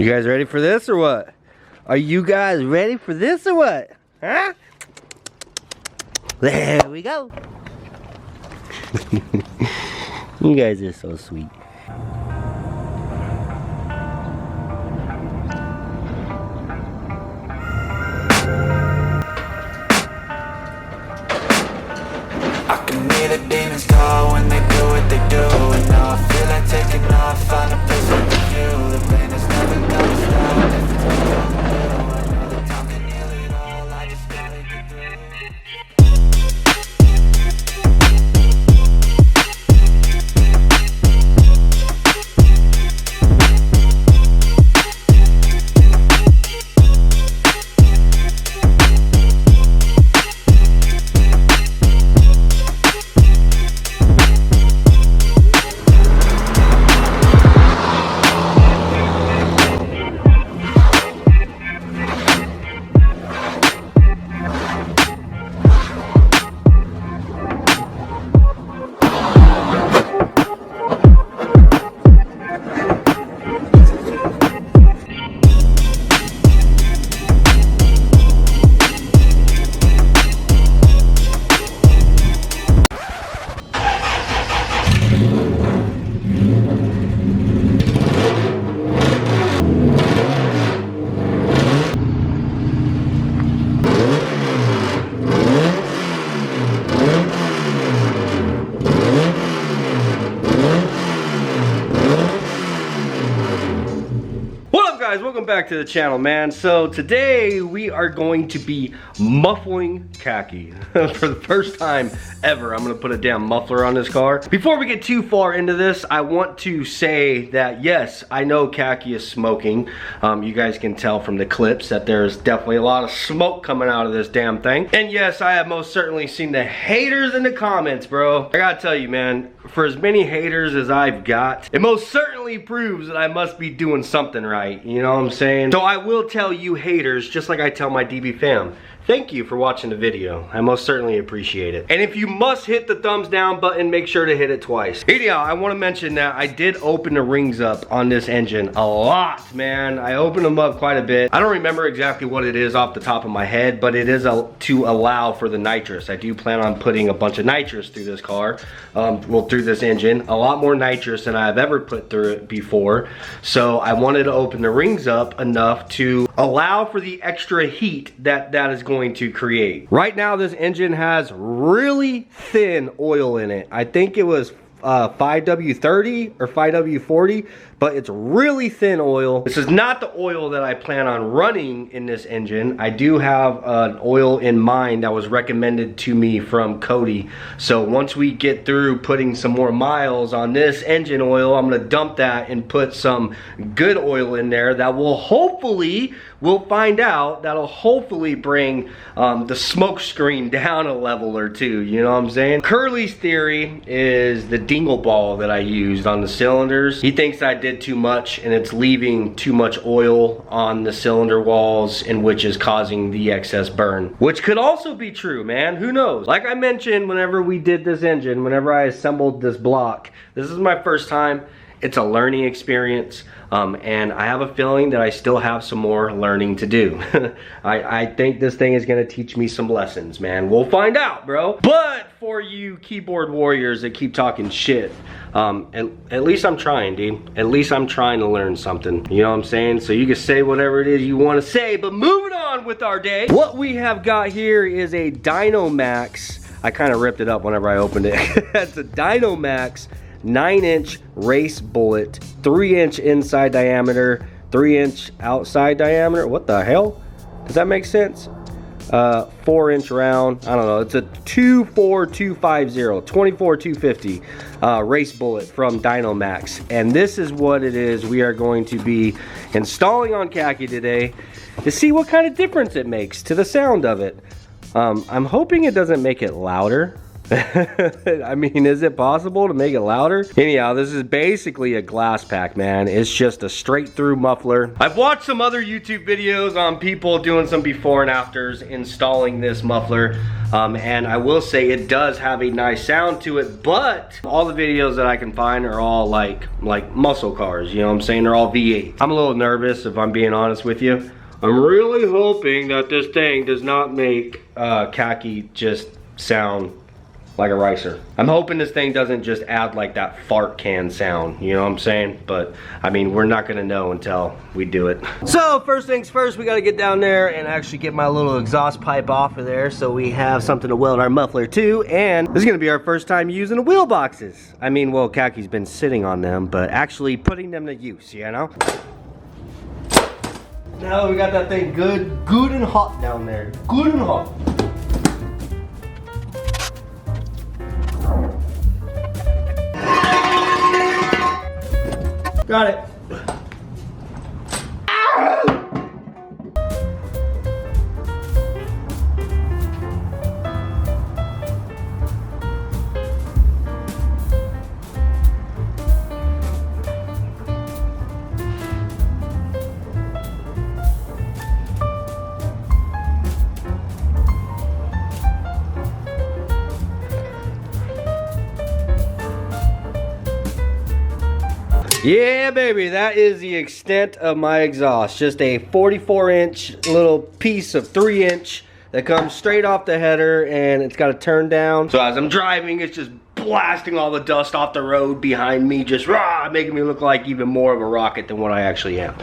You guys ready for this or what? Are you guys ready for this or what? Huh? There we go. You guys are so sweet. I can hear the demons call when they do what they do. And now I feel like taking off, find a place with the view. The pain is never gonna stop. If it's what I'm do, I know that time can heal it all. I just gotta get through it. Guys, welcome back to the channel, man. So today we are going to be muffling khaki for the first time ever. I'm gonna put a damn muffler on this car. Before we get too far into this, I want to say that yes, I know khaki is smoking. You guys can tell from the clips that there's definitely a lot of smoke coming out of this damn thing. And yes, I have most certainly seen the haters in the comments, bro. I gotta tell you, man, for as many haters as I've got, it most certainly proves that I must be doing something right. You know what I'm saying? So I will tell you haters, just like I tell my DBFam, thank you for watching the video. I most certainly appreciate it. And if you must hit the thumbs down button, make sure to hit it twice. Anyhow, I want to mention that I did open the rings up on this engine a lot, man. I opened them up quite a bit. I don't remember exactly what it is off the top of my head, but it is to allow for the nitrous. I do plan on putting a bunch of nitrous through this car, well, through this engine. A lot more nitrous than I've ever put through it before. So I wanted to open the rings up enough to allow for the extra heat that is going to create. Right now this engine has really thin oil in it. I think it was 5W30 or 5W40, but it's really thin oil. This is not the oil that I plan on running in this engine. I do have an oil in mind that was recommended to me from Cody. So once we get through putting some more miles on this engine oil, I'm gonna dump that and put some good oil in there that will hopefully, we'll find out, that'll hopefully bring the smoke screen down a level or two, you know what I'm saying? Curly's theory is the dingle ball that I used on the cylinders. He thinks I did too much and it's leaving too much oil on the cylinder walls, and which is causing the excess burn. Which could also be true, man, who knows? Like I mentioned, whenever we did this engine, whenever I assembled this block, this is my first time. It's a learning experience, and I have a feeling that I still have some more learning to do. I think this thing is gonna teach me some lessons, man. We'll find out, bro. But for you keyboard warriors that keep talking shit, at least I'm trying, dude. At least I'm trying to learn something. You know what I'm saying? So you can say whatever it is you want to say, but moving on with our day. What we have got here is a DynoMax. I kind of ripped it up whenever I opened it. It's a DynoMax 9-inch race bullet, 3-inch inside diameter, 3-inch outside diameter. What the hell? Does that make sense? 4-inch round. I don't know. It's a 24250, 24250 race bullet from DynoMax. And this is what it is we are going to be installing on khaki today to see what kind of difference it makes to the sound of it. I'm hoping it doesn't make it louder. I mean, is it possible to make it louder? Anyhow, this is basically a glass pack, man. It's just a straight through muffler. I've watched some other YouTube videos on people doing some before and afters installing this muffler. And I will say it does have a nice sound to it, but all the videos that I can find are all like muscle cars, you know what I'm saying? They're all V8. I'm a little nervous, if I'm being honest with you. I'm really hoping that this thing does not make Khaki just sound like a ricer. I'm hoping this thing doesn't just add like that fart can sound, you know what I'm saying? But I mean, we're not gonna know until we do it. So first things first, we gotta get down there and actually get my little exhaust pipe off of there so we have something to weld our muffler to. And this is gonna be our first time using the wheel boxes. I mean, well, Khaki's been sitting on them, but actually putting them to use, you know? Now we got that thing good and hot down there. Good and hot. Got it. Yeah, baby, that is the extent of my exhaust. Just a 44-inch little piece of 3-inch that comes straight off the header, and it's got to turn down. So as I'm driving, it's just blasting all the dust off the road behind me, just making me look like even more of a rocket than what I actually am.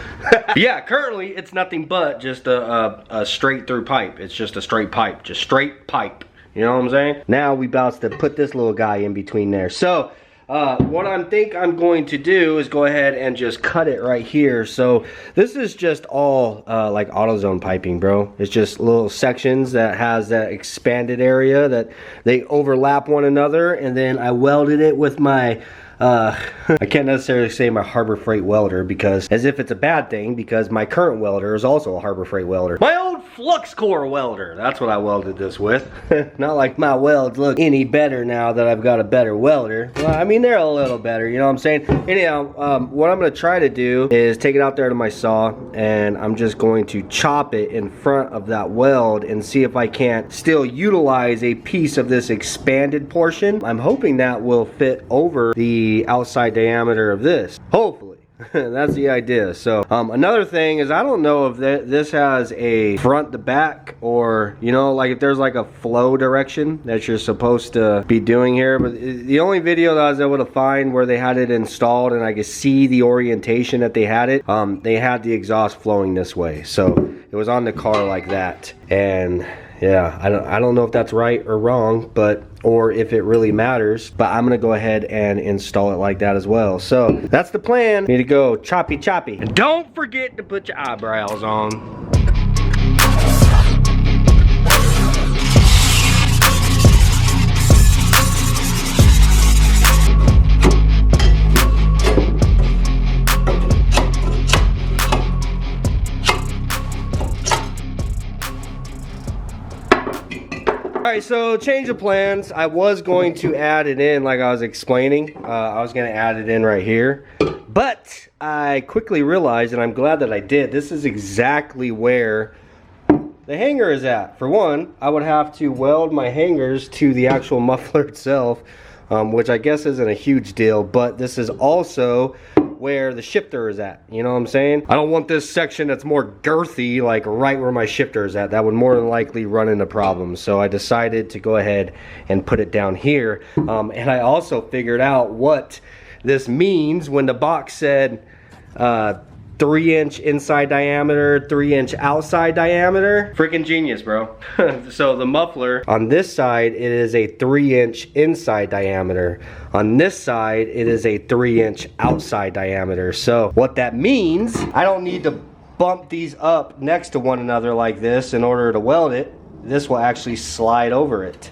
Yeah, currently it's nothing but just a straight through pipe. It's just a straight pipe, just straight pipe. You know what I'm saying? Now we about to put this little guy in between there. So what I think I'm going to do is go ahead and just cut it right here. So this is just all like AutoZone piping, bro. It's just little sections that has that expanded area that they overlap one another, and then I welded it with my I can't necessarily say my Harbor Freight welder, because as if it's a bad thing, because my current welder is also a Harbor Freight welder. My old flux core welder, that's what I welded this with. Not like my welds look any better now that I've got a better welder. Well, I mean, they're a little better, you know what I'm saying? Anyhow, what I'm gonna try to do is take it out there to my saw, and I'm just going to chop it in front of that weld and see if I can't still utilize a piece of this expanded portion. I'm hoping that will fit over the outside diameter of this, hopefully. That's the idea. So another thing is, I don't know if this has a front to back, or you know, like if there's like a flow direction that you're supposed to be doing here. But the only video that I was able to find where they had it installed and I could see the orientation that they had it, they had the exhaust flowing this way, so it was on the car like that. And yeah, I don't know if that's right or wrong, but or if it really matters, but I'm gonna go ahead and install it like that as well. So that's the plan. Need to go choppy choppy. And don't forget to put your eyebrows on. Alright, so change of plans. I was going to add it in like I was explaining. I was going to add it in right here. But I quickly realized, and I'm glad that I did, this is exactly where the hanger is at. For one, I would have to weld my hangers to the actual muffler itself, which I guess isn't a huge deal, but this is also where the shifter is at, you know what I'm saying? I don't want this section that's more girthy, like right where my shifter is at. That would more than likely run into problems. So I decided to go ahead and put it down here. And I also figured out what this means when the box said 3-inch inside diameter, 3-inch outside diameter. Freaking genius, bro. So the muffler, on this side, it is a 3-inch inside diameter. On this side, it is a 3-inch outside diameter. So what that means, I don't need to bump these up next to one another like this in order to weld it. This will actually slide over it,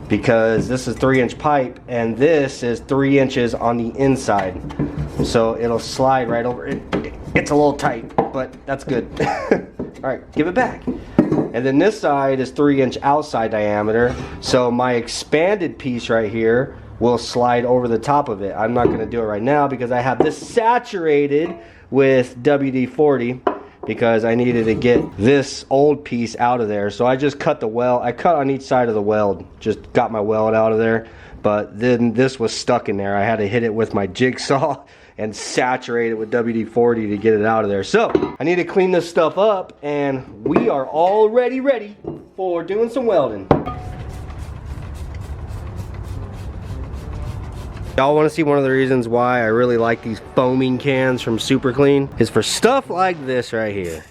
because this is 3-inch pipe and this is 3 inches on the inside. So it'll slide right over. It's a little tight, but that's good. All right, give it back. And then this side is 3-inch outside diameter. So my expanded piece right here will slide over the top of it. I'm not gonna do it right now because I have this saturated with WD-40 because I needed to get this old piece out of there. So I just cut the weld. I cut on each side of the weld, just got my weld out of there. But then this was stuck in there. I had to hit it with my jigsaw and saturate it with WD-40 to get it out of there. So I need to clean this stuff up, and we are already ready for doing some welding. Y'all want to see one of the reasons why I really like these foaming cans from Super Clean? Is for stuff like this right here.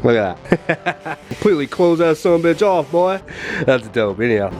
Look at that. Completely close that sumbitch off, boy. That's dope. Anyhow.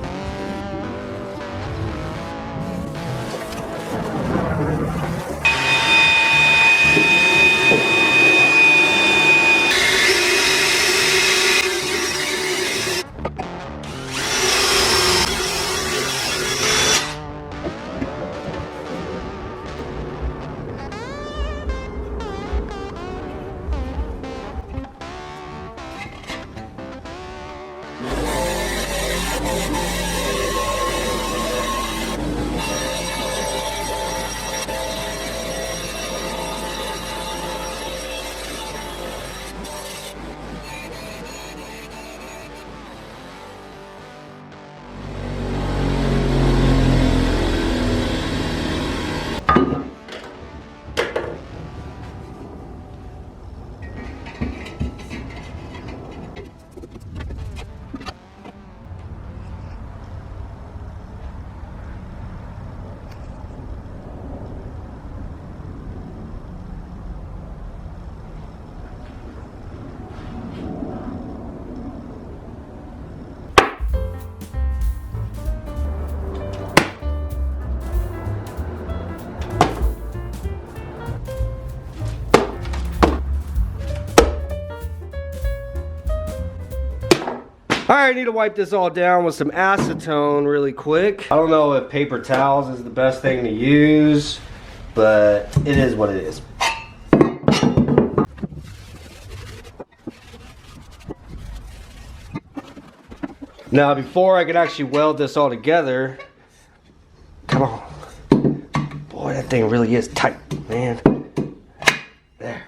Alright, I need to wipe this all down with some acetone really quick. I don't know if paper towels is the best thing to use, but it is what it is. Now, before I could actually weld this all together, come on. Boy, that thing really is tight, man. There.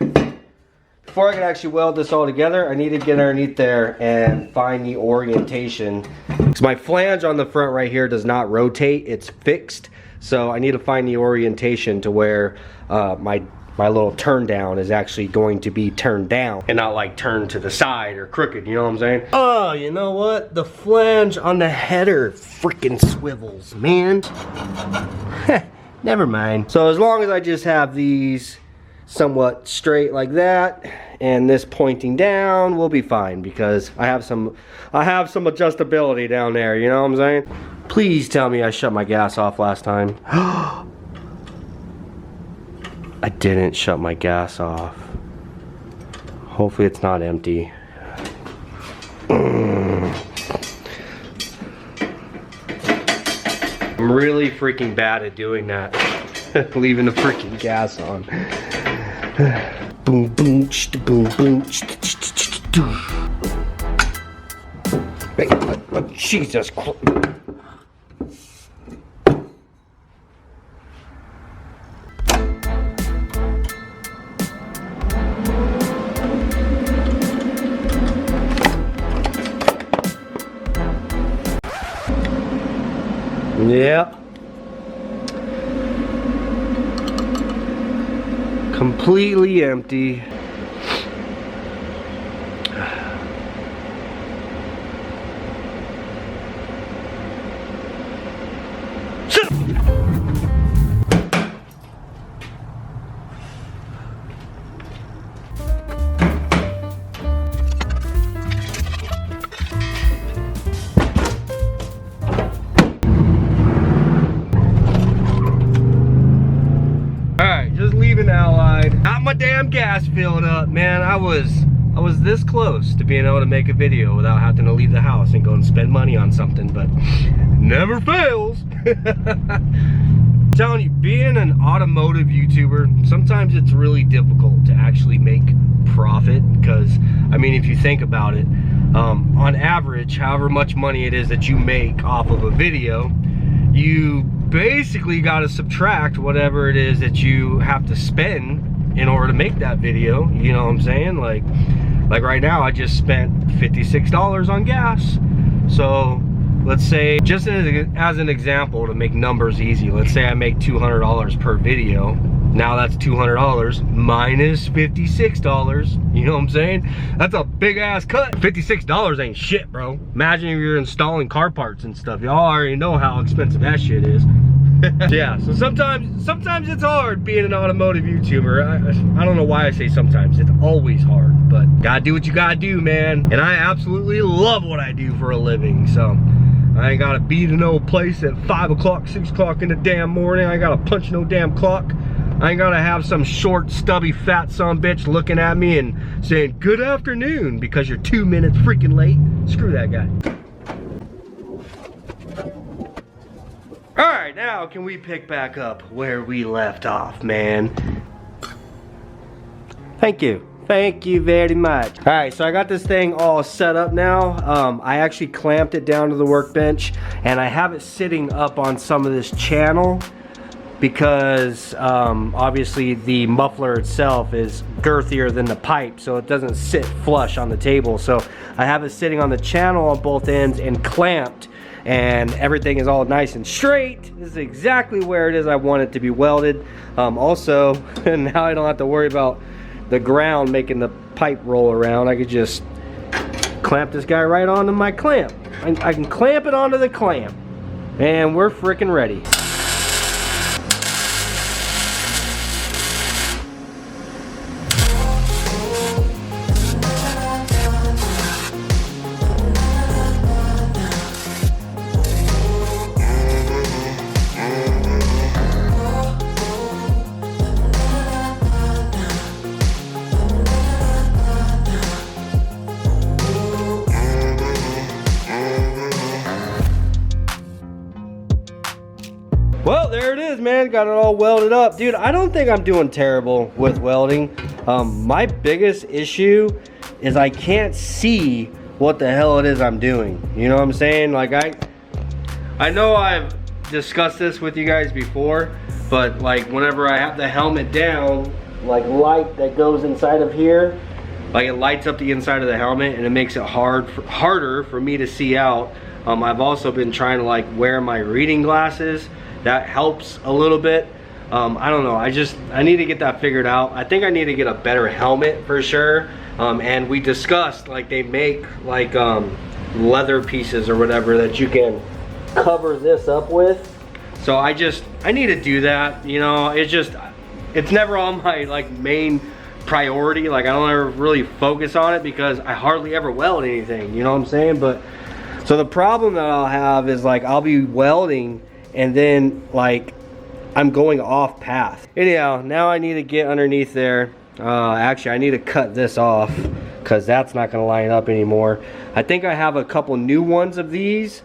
Before I can actually weld this all together, I need to get underneath there and find the orientation. Because my flange on the front right here does not rotate, it's fixed. So I need to find the orientation to where my little turn down is actually going to be turned down and not like turned to the side or crooked, you know what I'm saying? Oh, you know what? The flange on the header freaking swivels, man. Never mind. So as long as I just have these somewhat straight like that and this pointing down, we'll be fine because I have some adjustability down there, you know what I'm saying? Please tell me I shut my gas off last time. I didn't shut my gas off. Hopefully it's not empty. I'm really freaking bad at doing that. Leaving the freaking gas on. Boom, boom, boom, boom. Jesus Christ. Yep. Completely empty. Got my damn gas filled up, man. I was this close to being able to make a video without having to leave the house and go and spend money on something, but never fails. telling you, being an automotive YouTuber, sometimes it's really difficult to actually make profit, because I mean, if you think about it, on average, however much money it is that you make off of a video, you basically got to subtract whatever it is that you have to spend in order to make that video. You know what I'm saying? Like right now, I just spent $56 on gas. So let's say, just as an example, to make numbers easy, let's say I make $200 per video. Now that's $200 minus $56. You know what I'm saying? That's a big ass cut. $56 ain't shit, bro. Imagine if you're installing car parts and stuff. Y'all already know how expensive that shit is. Yeah, so sometimes it's hard being an automotive YouTuber. I don't know why I say sometimes. It's always hard, but gotta do what you gotta do, man. And I absolutely love what I do for a living, so I ain't gotta be to no place at 5 o'clock, 6 o'clock in the damn morning. I ain't gotta punch no damn clock. I ain't gotta have some short, stubby, fat son bitch looking at me and saying, good afternoon, because you're 2 minutes freaking late. Screw that guy. All right, now can we pick back up where we left off, man? Thank you. Thank you very much. All right, so I got this thing all set up now. I actually clamped it down to the workbench, and I have it sitting up on some of this channel because obviously the muffler itself is girthier than the pipe, so it doesn't sit flush on the table. So I have it sitting on the channel on both ends and clamped, and everything is all nice and straight. This is exactly where it is I want it to be welded. Also, now I don't have to worry about the ground making the pipe roll around. I could just clamp this guy right onto my clamp. I can clamp it onto the clamp, and we're freaking ready. Well, there it is, man. Got it all welded up. Dude, I don't think I'm doing terrible with welding. My biggest issue is I can't see what the hell it is I'm doing. You know what I'm saying? Like, I know I've discussed this with you guys before, but like whenever I have the helmet down, like light that goes inside of here, like it lights up the inside of the helmet and it makes it harder for me to see out. I've also been trying to like wear my reading glasses. That helps a little bit. I don't know, I need to get that figured out. I think I need to get a better helmet for sure. And we discussed, like, they make like leather pieces or whatever that you can cover this up with. So I need to do that. You know, it's never on my like main priority. Like, I don't ever really focus on it because I hardly ever weld anything, you know what I'm saying? But so the problem that I'll have is like I'll be welding and then like I'm going off path. Anyhow, now I need to get underneath there. Actually, I need to cut this off because that's not gonna line up anymore. I think I have a couple new ones of these.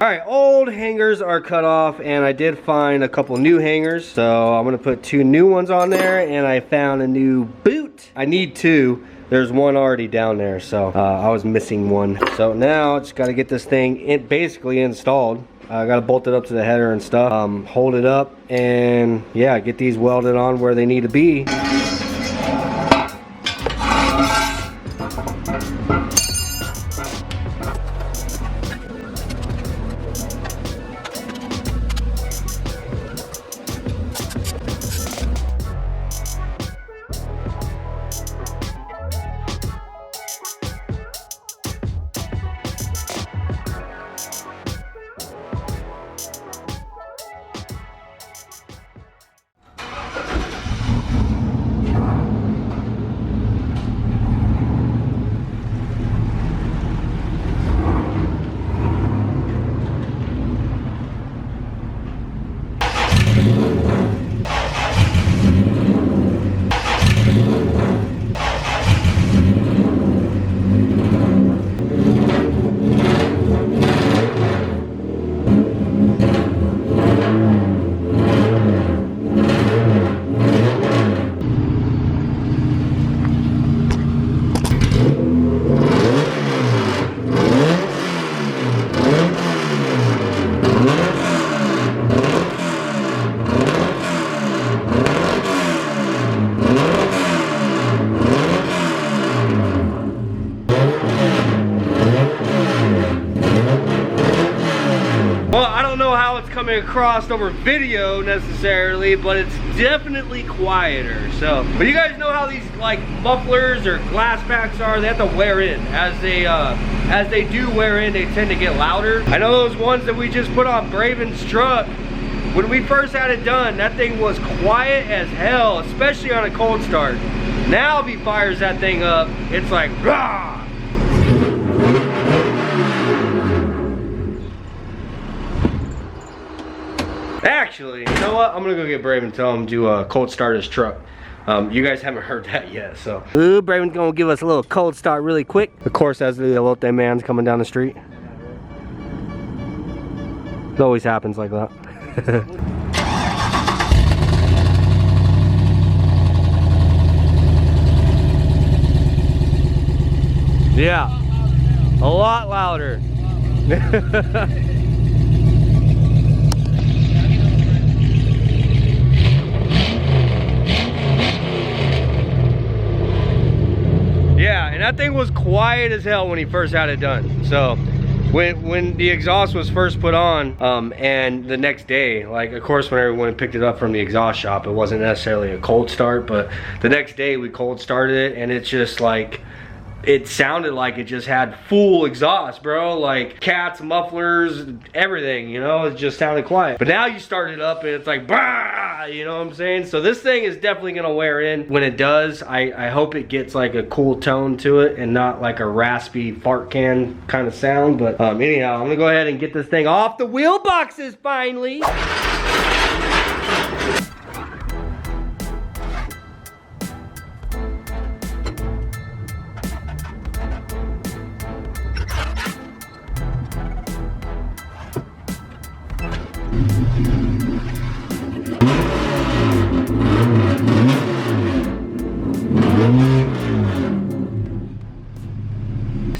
All right, old hangers are cut off, and I did find a couple new hangers. So I'm gonna put 2 new ones on there, and I found a new boot. I need 2. There's one already down there, so I was missing one. So now I just gotta get this thing basically installed. I gotta bolt it up to the header and stuff, hold it up, and yeah, get these welded on where they need to be. coming across over video necessarily, but it's definitely quieter. So, but you guys know how these like mufflers or glass packs are. They have to wear in. As they do wear in, they tend to get louder. I know those ones that we just put on Braven's truck. When we first had it done, that thing was quiet as hell, especially on a cold start. Now if he fires that thing up, it's like rah! Actually, you know what? I'm gonna go get Brave and tell him to cold start his truck. You guys haven't heard that yet, so. Ooh, Braven's gonna give us a little cold start really quick. Of course, as the elote man's coming down the street. It always happens like that. Yeah, a lot louder. Yeah, and that thing was quiet as hell when he first had it done. So when the exhaust was first put on, and the next day, like of course when everyone picked it up from the exhaust shop, it wasn't necessarily a cold start, but the next day we cold started it and it's just like, it sounded like it just had full exhaust, bro. Like cats, mufflers, everything, you know, it just sounded quiet. But now you start it up and it's like, bah, you know what I'm saying? So this thing is definitely gonna wear in. When it does, I hope it gets like a cool tone to it and not like a raspy fart can kind of sound. But anyhow, I'm gonna go ahead and get this thing off the wheel boxes finally.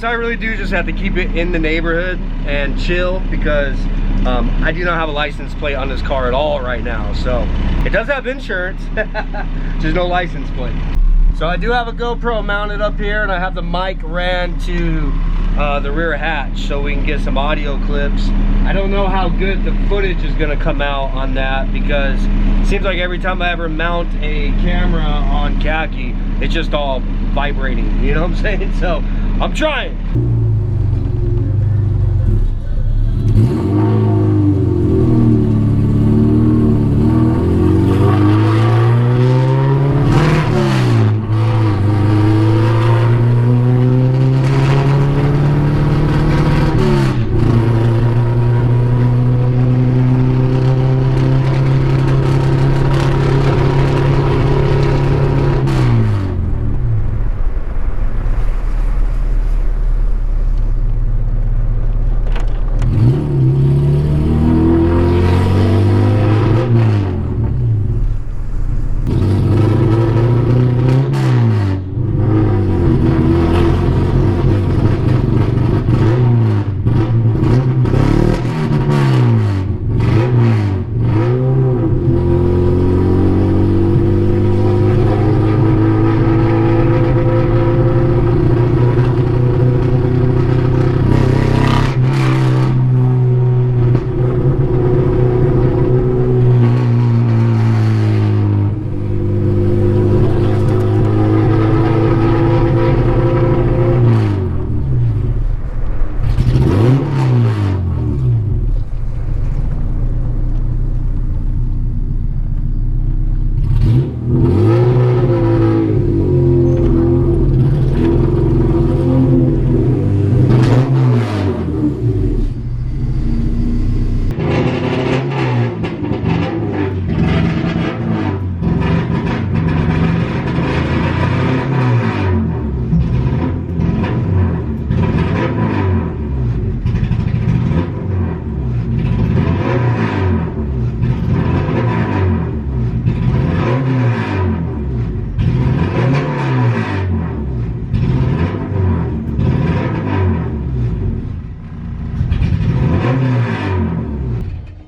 So I really do just have to keep it in the neighborhood and chill because I do not have a license plate on this car at all right now. So it does have insurance, just no license plate. So I do have a GoPro mounted up here and I have the mic ran to the rear hatch so we can get some audio clips. I don't know how good the footage is gonna come out on that because it seems like every time I ever mount a camera on Khaki, it's just all vibrating, you know what I'm saying? So I'm trying.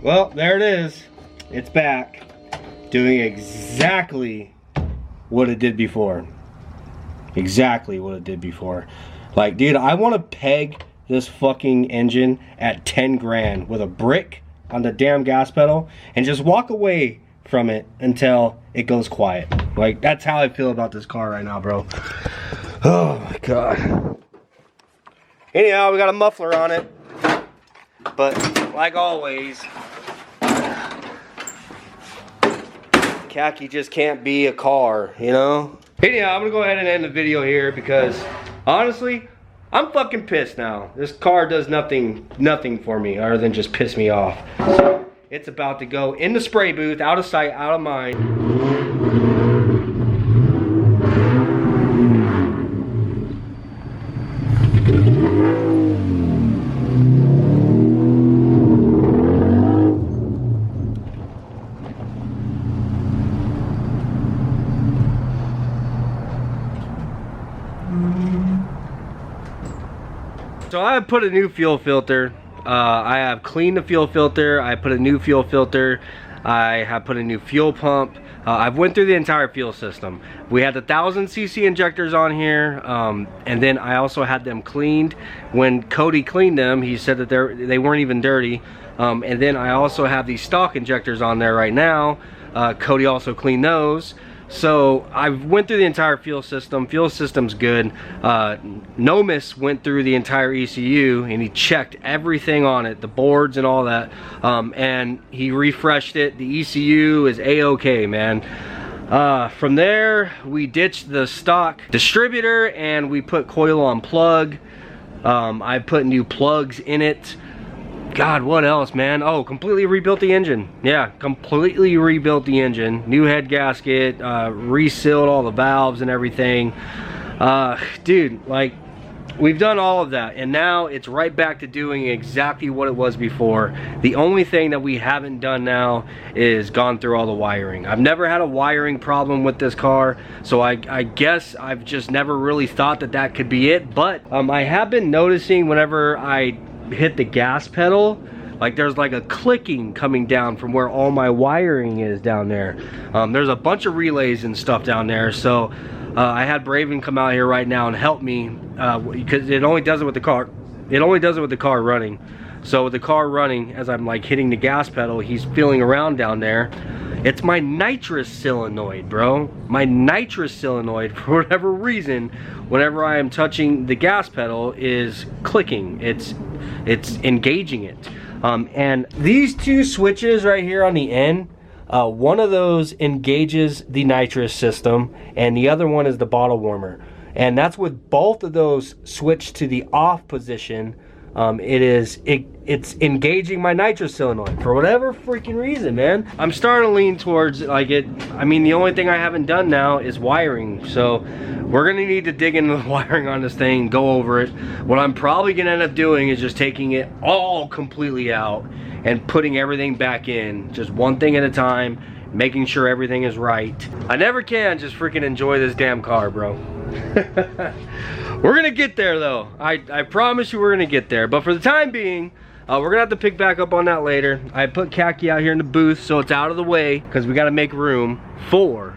Well, there it is. It's back, doing exactly what it did before. Exactly what it did before. Like, dude, I want to peg this fucking engine at 10 grand with a brick on the damn gas pedal and just walk away from it until it goes quiet. Like, that's how I feel about this car right now, bro. Oh my God. Anyhow, we got a muffler on it, but like always, Khaki just can't be a car, you know? Anyhow, I'm gonna go ahead and end the video here because honestly, I'm fucking pissed now. This car does nothing for me other than just piss me off. So it's about to go in the spray booth, out of sight, out of mind. So I have put a new fuel filter. I have cleaned the fuel filter. I put a new fuel filter. I have put a new fuel pump. I've went through the entire fuel system. We had the 1000cc injectors on here, and then I also had them cleaned. When Cody cleaned them, he said that they weren't even dirty. And then I also have these stock injectors on there right now. Cody also cleaned those. So I went through the entire fuel system. Fuel system's good. Nomis went through the entire ECU and he checked everything on it, the boards and all that, and he refreshed it. The ECU is a-okay, man. From there, we ditched the stock distributor and we put coil on plug. I put new plugs in it. God, what else, man? Oh, completely rebuilt the engine. Yeah, completely rebuilt the engine. New head gasket, resealed all the valves and everything. Dude, like, we've done all of that, and now it's right back to doing exactly what it was before. The only thing that we haven't done now is gone through all the wiring. I've never had a wiring problem with this car, so I guess I've just never really thought that that could be it. But I have been noticing whenever I hit the gas pedal, like there's like a clicking coming down from where all my wiring is down there. There's a bunch of relays and stuff down there, so I had Braven come out here right now and help me because it only does it with the car. It only does it with the car running. So with the car running, as I'm like hitting the gas pedal, he's feeling around down there. It's my nitrous solenoid, bro. My nitrous solenoid, for whatever reason, whenever I am touching the gas pedal, is clicking. It's engaging it. And these two switches right here on the end, one of those engages the nitrous system, and the other one is the bottle warmer. And that's with both of those switched to the off position. It's engaging my nitrous solenoid for whatever freaking reason, man. I'm starting to lean towards like it. I mean, the only thing I haven't done now is wiring, so we're gonna need to dig into the wiring on this thing, go over it. What I'm probably gonna end up doing is just taking it all completely out and putting everything back in, just one thing at a time, making sure everything is right. I never can just freaking enjoy this damn car, bro. We're gonna get there though. I promise you we're gonna get there. But for the time being, we're gonna have to pick back up on that later. I put Khaki out here in the booth so it's out of the way because we gotta make room for